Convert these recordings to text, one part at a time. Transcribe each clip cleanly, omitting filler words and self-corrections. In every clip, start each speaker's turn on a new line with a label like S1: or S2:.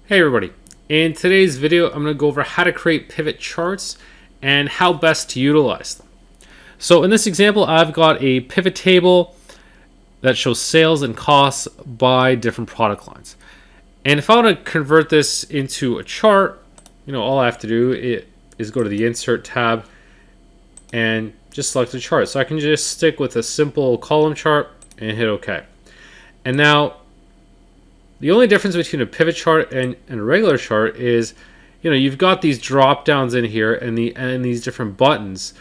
S1: Hey everybody, in today's video I'm going to go over how to create pivot charts and how best to utilize them. So in this example I've got a pivot table that shows sales and costs by different product lines. And if I want to convert this into a chart, all I have to do is go to the Insert tab and just select a chart. So I can just stick with a simple column chart and hit OK. And now the only difference between a pivot chart and a regular chart is, you've got these drop downs in here and these different buttons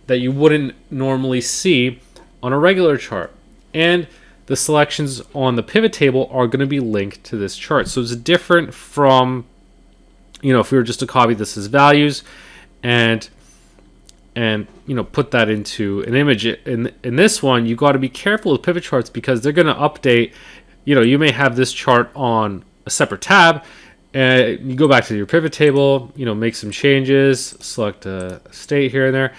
S1: that you wouldn't normally see on a regular chart. And the selections on the pivot table are going to be linked to this chart. So it's different from, if we were just to copy this as values and put that into an image. In this one, you got to be careful with pivot charts because they're going to update. You may have this chart on a separate tab, and you go back to your pivot table, make some changes, select a state here and there,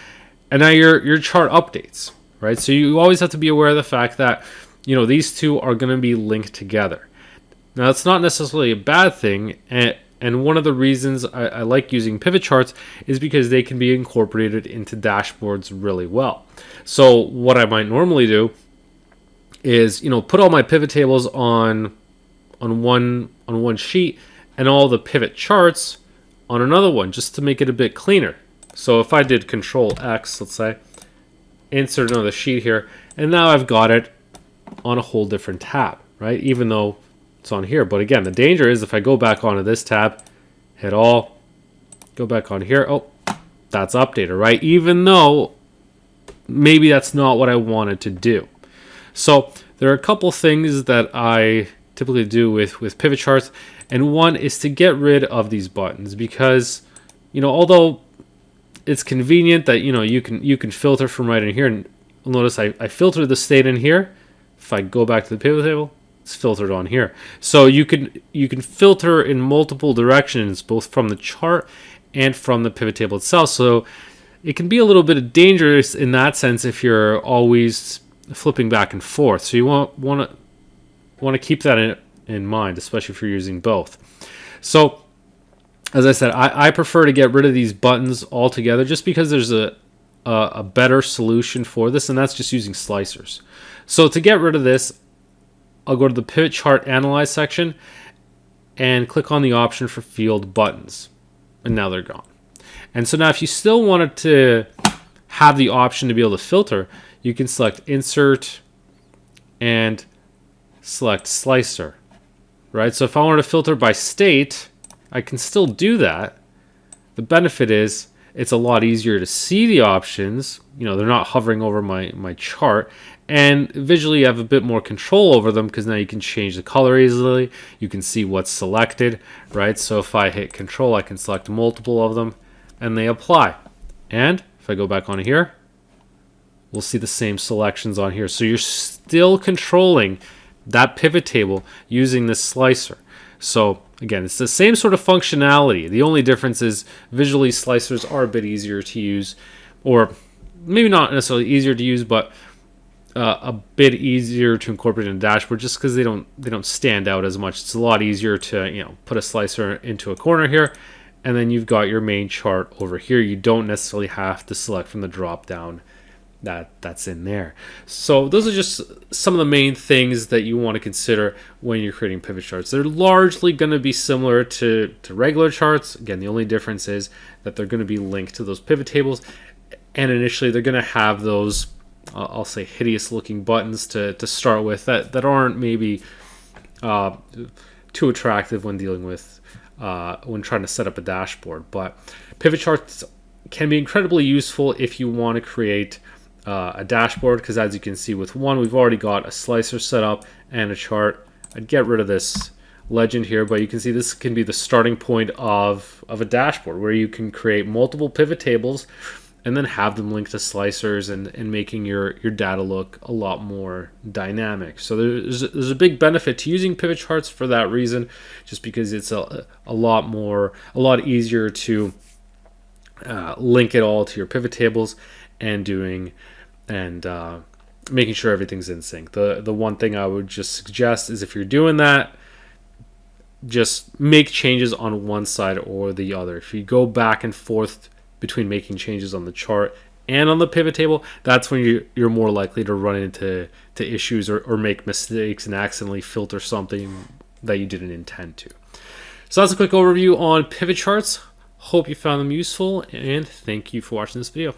S1: and now your chart updates, right? So you always have to be aware of the fact that, these two are going to be linked together. Now, that's not necessarily a bad thing, and one of the reasons I like using pivot charts is because they can be incorporated into dashboards really well. So what I might normally do is put all my pivot tables on one sheet and all the pivot charts on another one, just to make it a bit cleaner. So if I did Control X, let's say, insert another sheet here, and now I've got it on a whole different tab, right? Even though it's on here. But again, the danger is if I go back onto this tab, hit all, go back on here, oh, that's updated, right? Even though maybe that's not what I wanted to do. So there are a couple things that I typically do with pivot charts, and one is to get rid of these buttons because, although it's convenient that you can filter from right in here, and notice I filtered the state in here. If I go back to the pivot table, it's filtered on here. So you can filter in multiple directions, both from the chart and from the pivot table itself. So it can be a little bit dangerous in that sense if you're always flipping back and forth. So you want to keep that in mind, especially if you're using both. So as I said, I prefer to get rid of these buttons altogether just because there's a better solution for this, and that's just using slicers. So to get rid of this, I'll go to the pivot chart analyze section and click on the option for field buttons, and now they're gone. And so now if you still wanted to have the option to be able to filter, you can select Insert and select Slicer, right? So if I wanted to filter by state, I can still do that. The benefit is it's a lot easier to see the options. They're not hovering over my chart, and visually you have a bit more control over them because now you can change the color easily. You can see what's selected, right? So if I hit Control, I can select multiple of them, and they apply. And if I go back on here, we'll see the same selections on here. So you're still controlling that pivot table using this slicer. So again, it's the same sort of functionality. The only difference is visually slicers are a bit easier to use, or maybe not necessarily easier to use, but a bit easier to incorporate in a dashboard just because they don't stand out as much. It's a lot easier to put a slicer into a corner here, and then you've got your main chart over here. You don't necessarily have to select from the drop down that's in there. So those are just some of the main things that you want to consider when you're creating pivot charts. They're largely going to be similar to regular charts. Again, the only difference is that they're going to be linked to those pivot tables, and initially they're going to have those I'll say hideous looking buttons to start with that aren't maybe too attractive when dealing with when trying to set up a dashboard. But pivot charts can be incredibly useful if you want to create a dashboard, because as you can see with one, we've already got a slicer set up and a chart. I'd get rid of this legend here, but you can see this can be the starting point of a dashboard where you can create multiple pivot tables and then have them linked to slicers and making your data look a lot more dynamic. So there's a big benefit to using pivot charts for that reason, just because it's a lot easier to link it all to your pivot tables and making sure everything's in sync. The one thing I would just suggest is if you're doing that, just make changes on one side or the other. If you go back and forth between making changes on the chart and on the pivot table, that's when you're more likely to run into issues or make mistakes and accidentally filter something that you didn't intend to. So that's a quick overview on pivot charts. Hope you found them useful, and thank you for watching this video.